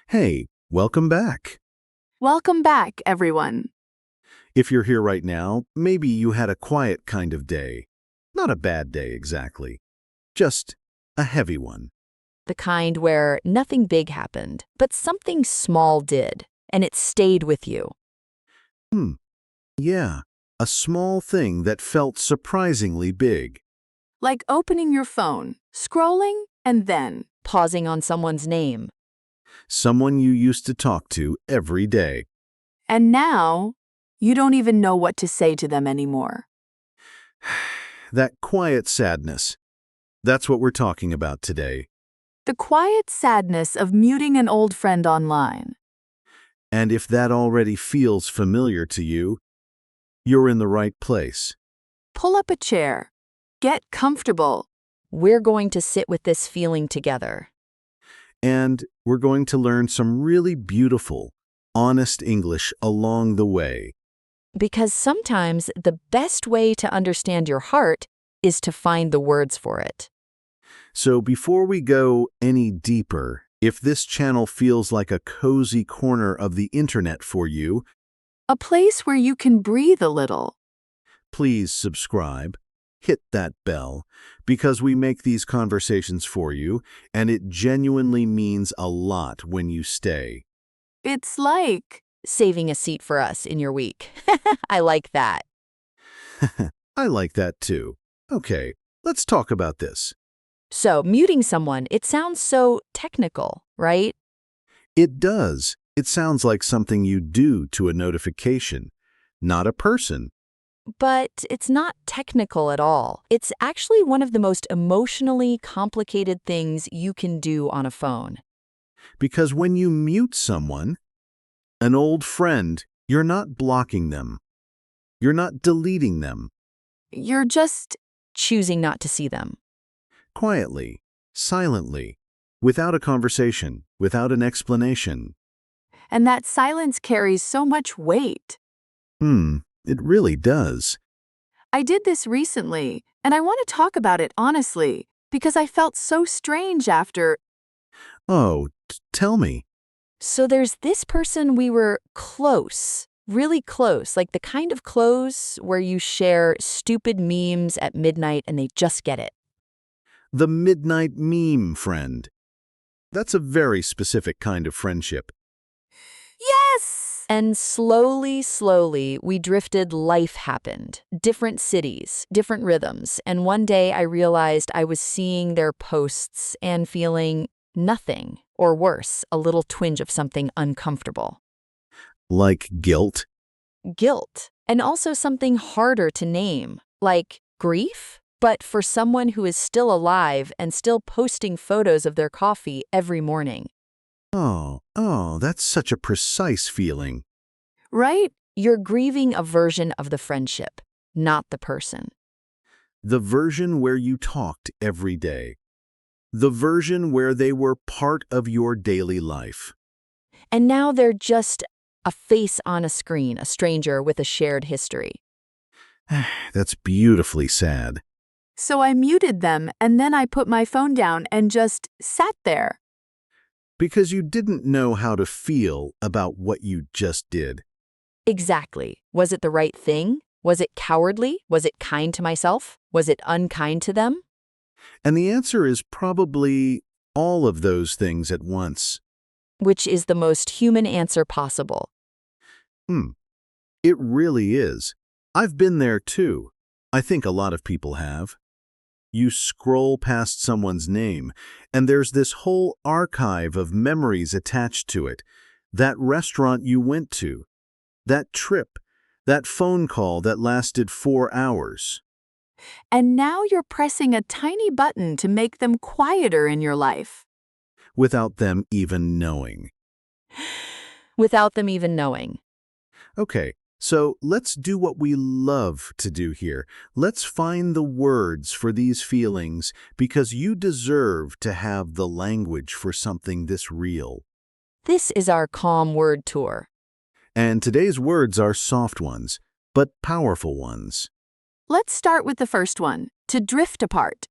Hey, welcome back. Welcome back, everyone. If you're here right now, maybe you had a quiet kind of day. Not a bad day exactly, just a heavy one. The kind where nothing big happened, but something small did, and it stayed with you. Hmm, yeah, a small thing that felt surprisingly big. Like opening your phone, scrolling, and then. Pausing on someone's name. Someone you used to talk to every day. And now, you don't even know what to say to them anymore. That quiet sadness. That's what we're talking about today. The quiet sadness of muting an old friend online. And if that already feels familiar to you, you're in the right place. Pull up a chair. Get comfortable. We're going to sit with this feeling together. And we're going to learn some really beautiful, honest English along the way. Because sometimes the best way to understand your heart is to find the words for it. So before we go any deeper, if this channel feels like a cozy corner of the internet for you, A place where you can breathe a little. please subscribe, hit that bell, because we make these conversations for you, and it genuinely means a lot when you stay. It's like. Saving a seat for us in your week. I like that. I like that too. Okay, let's talk about this. So, muting someone, it sounds so technical, right? It does. It sounds like something you do to a notification, not a person. But it's not technical at all. It's actually one of the most emotionally complicated things you can do on a phone. Because when you mute someone, an old friend, you're not blocking them. You're not deleting them. You're just. Choosing not to see them. Quietly, silently, without a conversation, without an explanation. And that silence carries so much weight. It really does. I did this recently, and I want to talk about it honestly, because I felt so strange after. Oh, tell me. So there's this person we were close, really close, like the kind of close where you share stupid memes at midnight and they just get it. The midnight meme friend. That's a very specific kind of friendship. Yes! And slowly, we drifted. Life happened. Different cities, different rhythms. And one day I realized I was seeing their posts and feeling nothing, or worse, a little twinge of something uncomfortable. Like guilt. Guilt. And also something harder to name, like grief, but for someone who is still alive and still posting photos of their coffee every morning. Oh, that's such a precise feeling. Right? You're grieving a version of the friendship, not the person. The version where you talked every day. The version where they were part of your daily life. And now they're just a face on a screen, a stranger with a shared history. That's beautifully sad. So I muted them, and then I put my phone down and just sat there. Because you didn't know how to feel about what you just did. Exactly. Was it the right thing? Was it cowardly? Was it kind to myself? Was it unkind to them? And the answer is probably all of those things at once. Which is the most human answer possible. It really is. I've been there too. I think a lot of people have. You scroll past someone's name, and there's this whole archive of memories attached to it. That restaurant you went to, that trip, that phone call that lasted 4 hours. And now you're pressing a tiny button to make them quieter in your life. Without them even knowing. Without them even knowing. Okay, so let's do what we love to do here. Let's find the words for these feelings because you deserve to have the language for something this real. This is our calm word tour. And today's words are soft ones, but powerful ones. Let's start with the first one, to drift apart.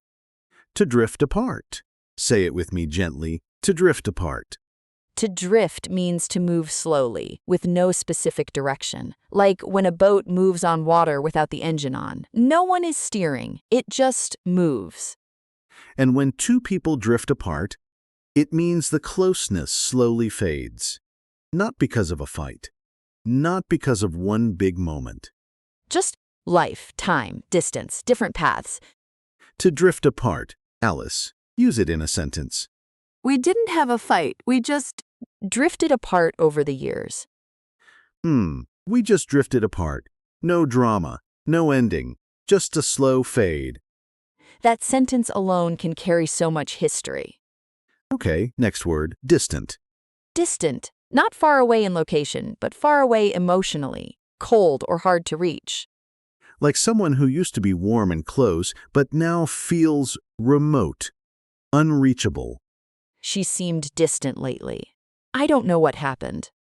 To drift apart. Say it with me gently. To drift apart. To drift means to move slowly, with no specific direction. Like when a boat moves on water without the engine on. No one is steering, it just moves. And when two people drift apart, it means the closeness slowly fades. Not because of a fight. Not because of one big moment. Just life, time, distance, different paths. To drift apart, Alice, use it in a sentence. We didn't have a fight, we just Drifted apart over the years. We just drifted apart. No drama, no ending, just a slow fade. That sentence alone can carry so much history. Okay, next word, distant. Distant, not far away in location, but far away emotionally, cold or hard to reach. Like someone who used to be warm and close, but now feels remote, unreachable. She seemed distant lately. I don't know what happened.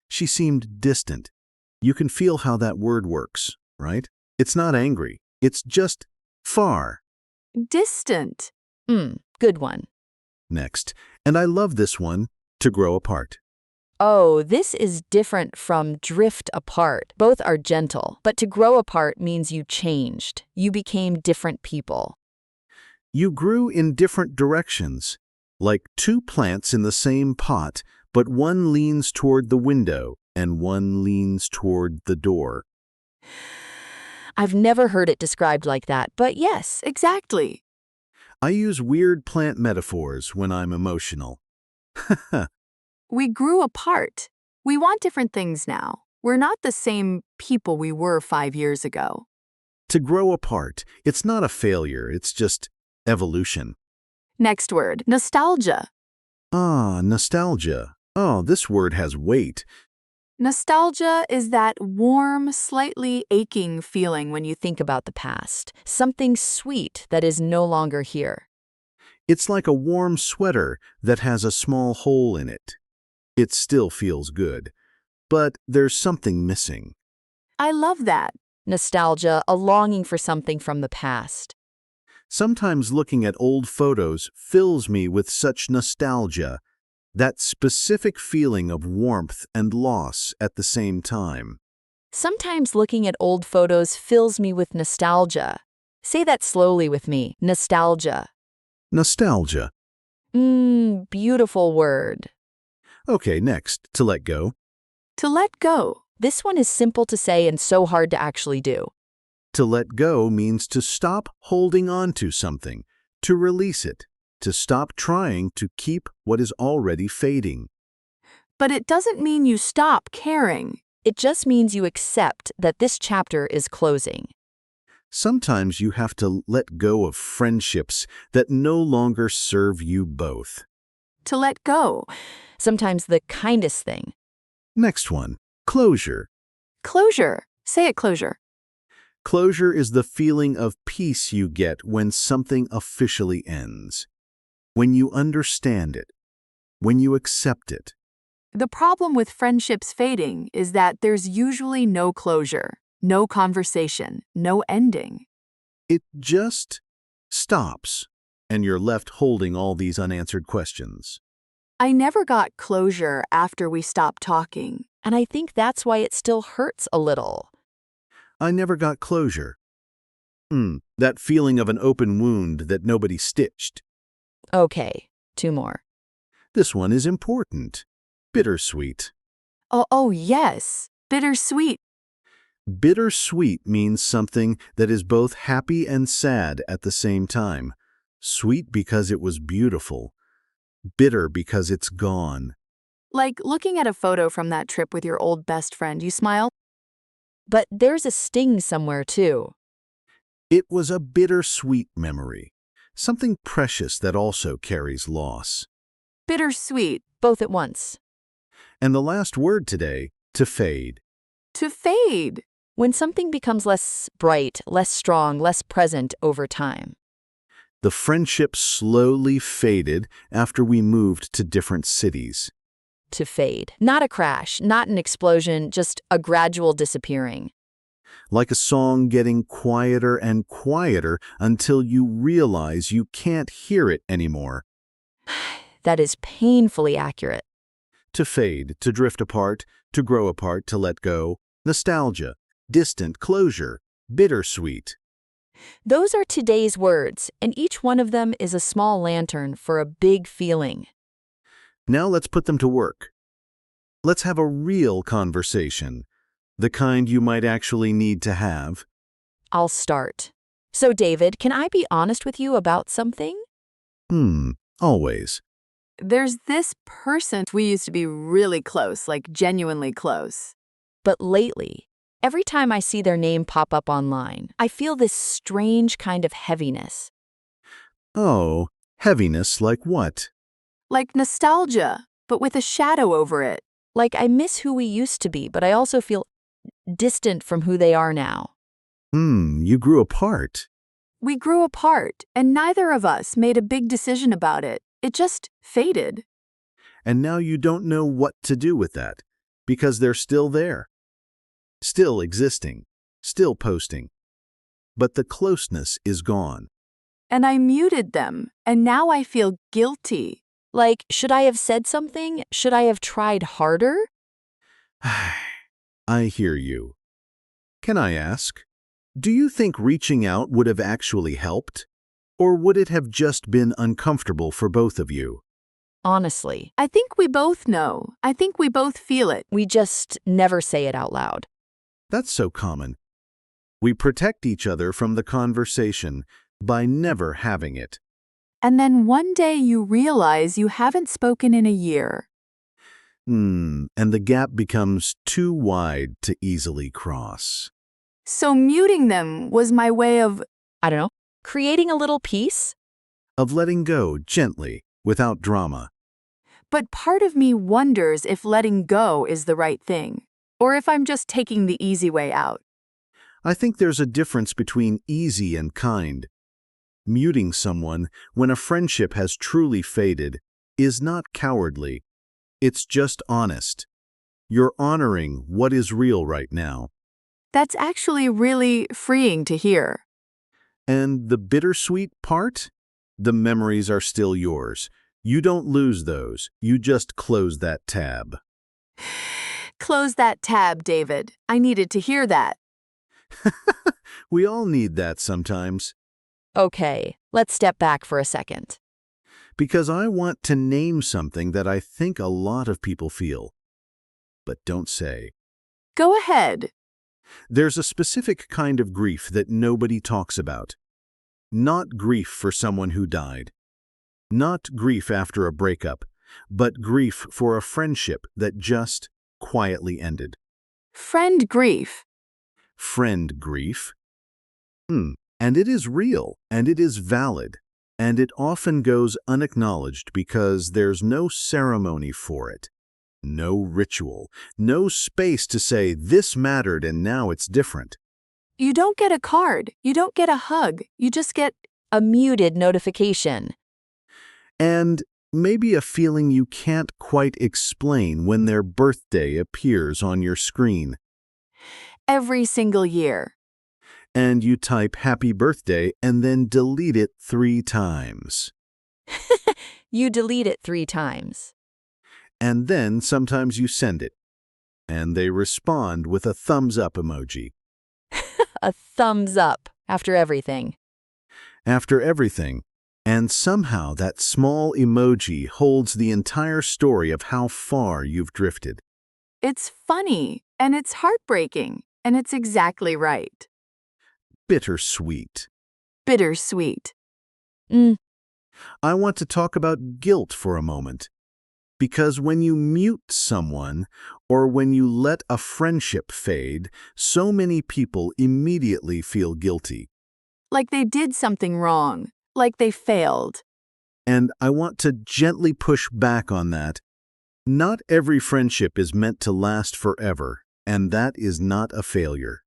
She seemed distant. You can feel how that word works, right? It's not angry. It's just far. distant. Good one. Next, and I love this one, to grow apart. Oh, this is different from drift apart. Both are gentle, but to grow apart means you changed. You became different people. You grew in different directions, like two plants in the same pot, but one leans toward the window and one leans toward the door. I've never heard it described like that, but yes. Exactly. I use weird plant metaphors when I'm emotional. We grew apart. We want different things now. We're not the same people we were 5 years ago. To grow apart, it's not a failure, it's just evolution. Next word, nostalgia. Ah, nostalgia. Oh, this word has weight. Nostalgia is that warm, slightly aching feeling when you Think about the past. Something sweet that is no longer here. It's like a warm sweater that has a small hole in it. It still feels good, but there's something missing. I love that. Nostalgia, a longing for something from the past. Sometimes looking at old photos fills me with such nostalgia, that specific feeling of warmth and loss at the same time. Sometimes looking at old photos fills me with nostalgia. Say that slowly with me. Nostalgia. Nostalgia. Beautiful word. Okay, next, to let go. To let go. This one is simple to say and so hard to actually do. To let go means to stop holding on to something, to release it, to stop trying to keep what is already fading. But it doesn't mean you stop caring. It just means you accept that this chapter is closing. Sometimes you have to let go of friendships that no longer serve you both. To let go. Sometimes the kindest thing. Next one, closure. Closure. Say it, closure. Closure is the feeling of peace you get when something officially ends. When you understand it. When you accept it. The problem with friendships fading is that there's usually no closure, no conversation, no ending. It just stops, and you're left holding all these unanswered questions. I never got closure after we stopped talking. And I think that's why it still hurts a little. I never got closure. That feeling of an open wound that nobody stitched. Okay, 2 more. This one is important. Bittersweet. Oh, yes. Bittersweet. Bittersweet means something that is both happy and sad at the same time. Sweet because it was beautiful. Bitter because it's gone. Like looking at a photo from that trip with your old best friend, you smile. But there's a sting somewhere too. It was a bittersweet memory. Something precious that also carries loss. Bittersweet. Both at once. And the last word today, to fade. To fade. When something becomes less bright, less strong, less present over time. The friendship slowly faded after we moved to different cities. To fade. Not a crash, not an explosion, just a gradual disappearing. Like a song getting quieter and quieter until you realize you can't hear it anymore. That is painfully accurate. To fade, to drift apart, to grow apart, to let go. Nostalgia, distant, closure, bittersweet. Those are today's words, and each one of them is a small lantern for a big feeling. Now let's put them to work. Let's have a real conversation, the kind you might actually need to have. I'll start. So, David, can I be honest with you about something? Always. There's this person we used to be really close, like genuinely close. But lately, every time I see their name pop up online, I feel this strange kind of heaviness. Oh, heaviness like what? Like nostalgia, but with a shadow over it. Like I miss who we used to be, but I also feel distant from who they are now. You grew apart. We grew apart, and neither of us made a big decision about it. It just faded. And now you don't know what to do with that, because they're still there. Still existing, still posting. But the closeness is gone. And I muted them, and now I feel guilty. Like, should I have said something? Should I have tried harder? I hear you. Can I ask, do you think reaching out would have actually helped? Or would it have just been uncomfortable for both of you? Honestly, I think we both know. I think we both feel it. we just never say it out loud. That's so common. We protect each other from the conversation by never having it. And then one day you realize you haven't spoken in a year. And the gap becomes too wide to easily cross. So muting them was my way of, I don't know, creating a little peace? Of letting go gently, without drama. but part of me wonders if letting go is the right thing, or if I'm just taking the easy way out. I think there's a difference between easy and kind. Muting someone when a friendship has truly faded is not cowardly. It's just honest. You're honoring what is real right now. That's actually really freeing to hear. And the bittersweet part? The memories are still yours. You don't lose those. You just close that tab. Close that tab, David. I needed to hear that. We all need that sometimes. Okay, let's step back for a second. Because I want to name something that I think a lot of people feel, but don't say. Go ahead. There's a specific kind of grief that nobody talks about. Not grief for someone who died. Not grief after a breakup, but grief for a friendship that just quietly ended. Friend grief. Friend grief. And it is real, and it is valid, and it often goes unacknowledged because there's no ceremony for it. No ritual, no space to say this mattered and now it's different. You don't get a card. You don't get a hug. You just get A muted notification. And maybe a feeling you can't quite explain when their birthday appears on your screen. every single year. And you type happy birthday and then delete it 3 times. You delete it 3 times. And then sometimes you send it. And they respond with a thumbs up emoji. A thumbs up after everything. After everything, and somehow that small emoji holds the entire story of how far you've drifted. It's funny, and it's heartbreaking, and it's exactly right. Bittersweet. Bittersweet. I want to talk about guilt for a moment. Because when you mute someone, or when you let a friendship fade, so many people immediately feel guilty. Like they did something wrong. Like they failed. And I want to gently push back on that. Not every friendship is meant to last forever, and that is not a failure.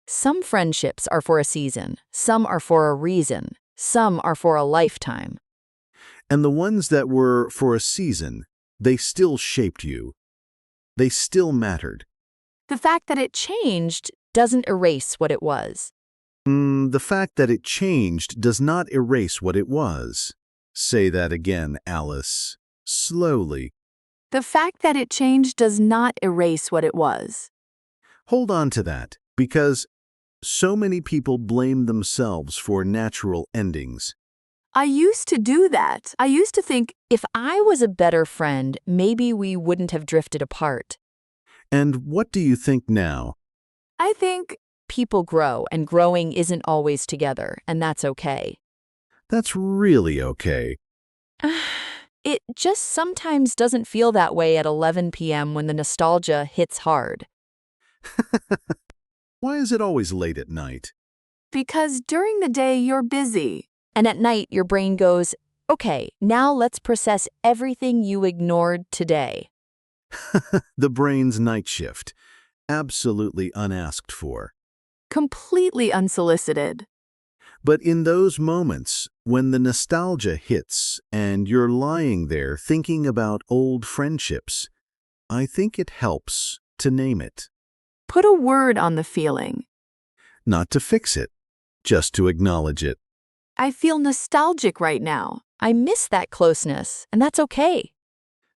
Some friendships are for a season, some are for a reason, some are for a lifetime. And the ones that were for a season, they still shaped you. They still mattered. The fact that it Changed doesn't erase what it was. The fact that it changed does not erase what it was. Say that again, Alice. Slowly. The fact that it changed does not erase what it was. Hold on to that, because so many people blame themselves for natural endings. I used to do that. I used to think, If I was a better friend, maybe we wouldn't have drifted apart. And what do you think now? I think, People grow, and growing isn't always together, and that's okay. That's really okay. It just sometimes doesn't feel that way at 11 p.m. when the nostalgia hits hard. Why is it always late at night? because during the day you're busy. And at night, your brain goes, okay, now let's process everything you ignored today. The brain's night shift. Absolutely unasked for. Completely unsolicited. But in those moments, when the nostalgia hits and you're lying there thinking about old friendships, I think it helps to name it. Put a word on the feeling. Not to fix it, just to acknowledge it. I feel nostalgic right now. I miss that closeness, and that's okay.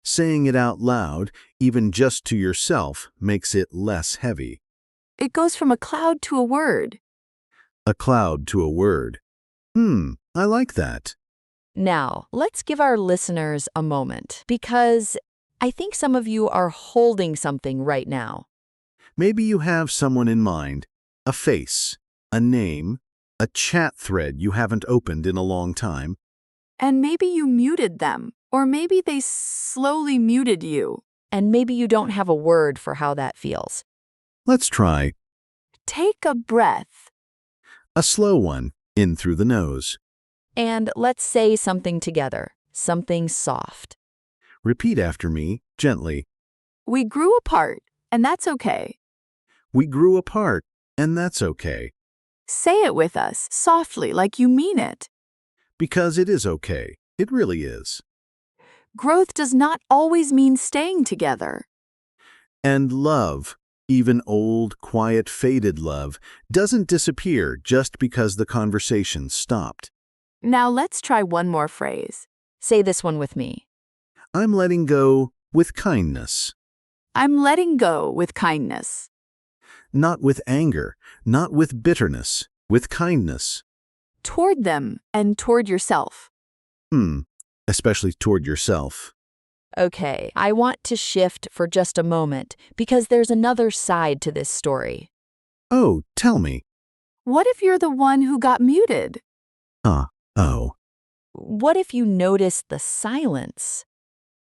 Saying it out loud, even just to yourself, makes it less heavy. It goes from a cloud to a word. A cloud to a word. I like that. Now, let's give our listeners a moment, because I think some of you are holding something right now. Maybe you have someone in mind, a face, a name, a chat thread you haven't opened in a long time. And maybe you muted them. Or maybe they slowly muted you. And maybe you don't have a word for how that feels. Let's try Take a breath. a slow one, in through the nose. And let's say something together, something soft. Repeat after me, gently. We grew apart, and that's okay. We grew apart, and that's okay. Say it with us, softly, like you mean it. Because it is okay. It really is. Growth does not always mean staying together. And love, even old, quiet, faded love, doesn't disappear just because the conversation stopped. Now let's try one more phrase. Say this one with me. I'm letting go with kindness. I'm letting go with kindness. Not with anger, not with bitterness, with kindness. Toward them and toward yourself. Especially toward yourself. Okay, I want to shift for just a moment because there's another side to this story. Oh, tell me. What if you're the one who got muted? Oh. What if you noticed the silence?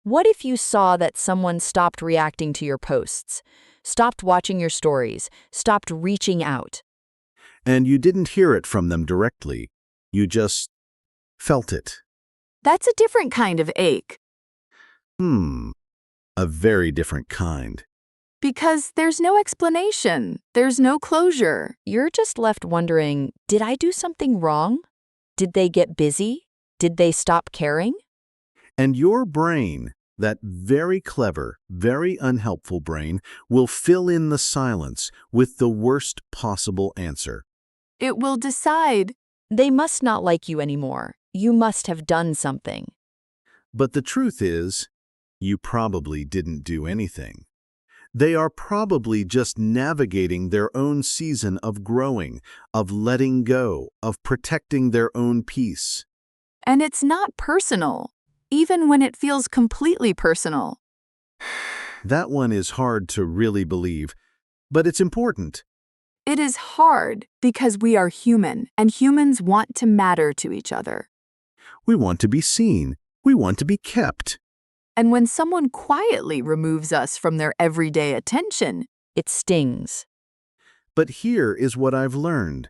What if you saw that someone stopped reacting to your posts, stopped watching your stories, stopped reaching out? And you didn't hear it from them directly. You just felt it. That's a different kind of ache. A very different kind. Because there's no explanation. There's no closure. You're just left wondering, did I do something wrong? Did they get busy? Did they stop caring? And your brain, that very clever, very unhelpful brain, will fill in the silence with the worst possible answer. It will decide. They must not like you anymore. You must have done something. But the truth is, you probably didn't do anything. They are probably just navigating their own season of growing, of letting go, of protecting their own peace. And it's not personal, even when it feels completely personal. That one is hard to really believe, but it's important. It is hard because we are human, and humans want to matter to each other. We want to be seen. We want to be kept. And when someone quietly removes us from their everyday attention, It stings. But here is what I've learned.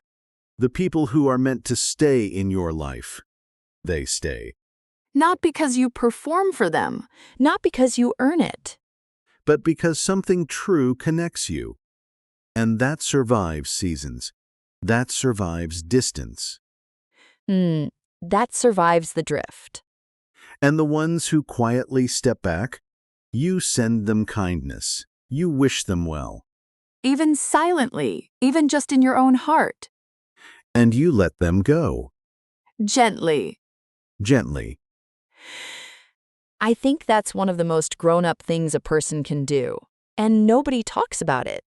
The people who are meant to stay in your life, they stay. not because you perform for them, Not because you earn it. But because something true connects you. And that survives seasons. That survives distance. That survives the drift. And the ones who quietly step back, you send them kindness. You wish them well. even silently, even just in your own heart, And you let them go. gently. Gently. I think that's one of the most grown-up things a person can do. And nobody talks about it.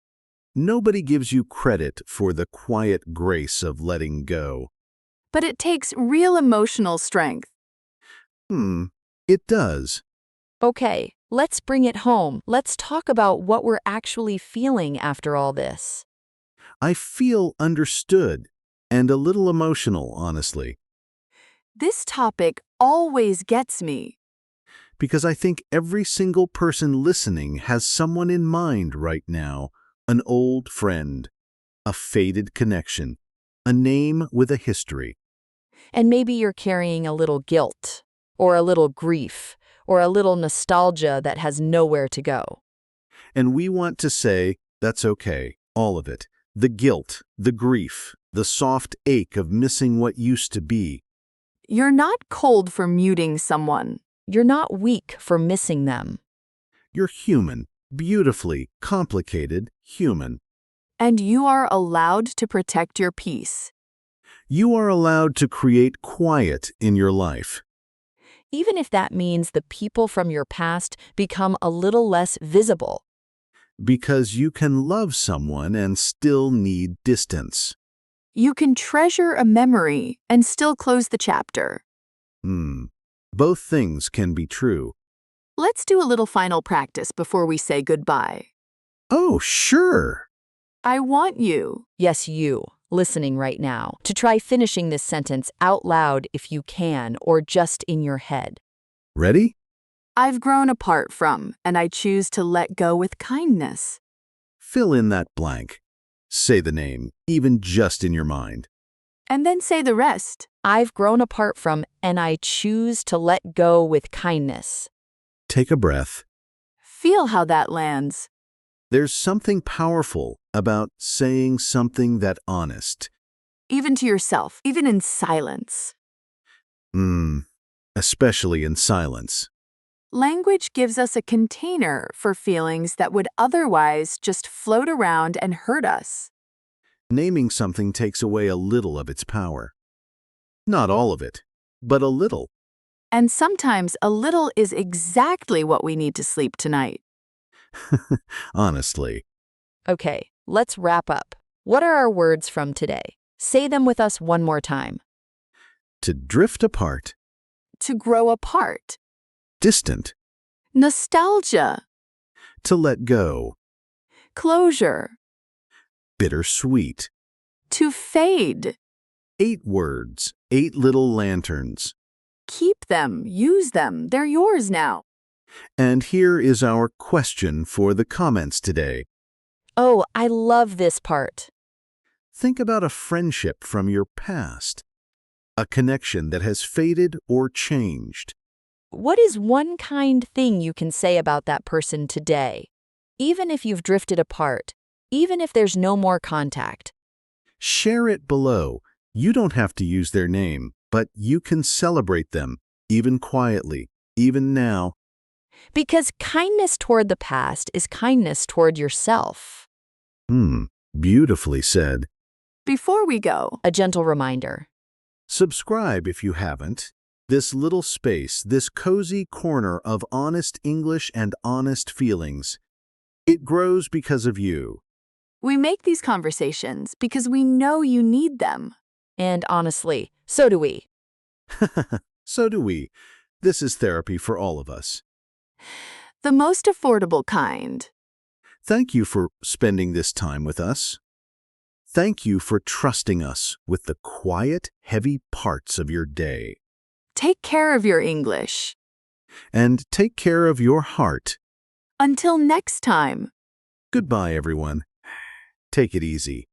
Nobody gives you credit for the quiet grace of letting go. But it takes real emotional strength. It does. Okay, let's bring it home. Let's talk about what we're actually feeling after all this. I feel understood and a little emotional, honestly, This topic always gets me. because I think every single person listening has someone in mind right now, an old friend, a faded connection, a name with a history. And maybe you're carrying a little guilt, or a little grief, or a little nostalgia that has nowhere to go. And we want to say, that's okay, all of it. The guilt, the grief, the soft ache of missing what used to be. You're not cold for muting someone. You're not weak for missing them. You're human, beautifully complicated human. And you are allowed to protect your peace. You are allowed to create quiet in your life. Even if that means the people from your past become a little less visible. Because you can love someone and still need distance. You can treasure a memory and still close the chapter. Both things can be true. Let's do a little final practice before we say goodbye. Oh, sure. I want you. Yes, you, listening right now, to try finishing this sentence out loud if you can, or just in your head. Ready? I've grown apart from, and I choose to let go with kindness. Fill in that blank. Say the name, even just in your mind. And then say the rest. I've grown apart from, and I choose to let go with kindness. Take a breath. Feel how that lands. There's something powerful about saying something that honest. Even to yourself, even in silence. Especially in silence. Language gives us a container for feelings that would otherwise just float around and hurt us. Naming something takes away a little of its power. Not all of it, but a little. And sometimes a little is exactly what we need to sleep tonight. Honestly. Okay, let's wrap up. What are our words from today? Say them with us one more time. To drift apart. To grow apart. Distant. Nostalgia. To let go. Closure. Bittersweet. To fade. 8 words, 8 little lanterns. Keep them, use them, they're yours now. And here is our question for the comments today. Oh, I love this part. Think about a friendship from your past. A connection that has faded or changed. What is one kind thing you can say about that person today? Even if you've drifted apart, even if there's no more contact. Share it below. You don't have to use their name, but you can celebrate them, even quietly, even now. Because kindness toward the past is kindness toward yourself. Beautifully said. Before we go, A gentle reminder. Subscribe if you haven't. This little space, this cozy corner of honest English and honest feelings. It grows because of you. we make these conversations because we know you need them. And honestly, so do we. So do we. This is therapy for all of us. The most affordable kind. Thank you for spending this time with us. Thank you for trusting us with the quiet, heavy parts of your day. Take care of your English. And take care of your heart. Until next time. Goodbye, everyone. Take it easy.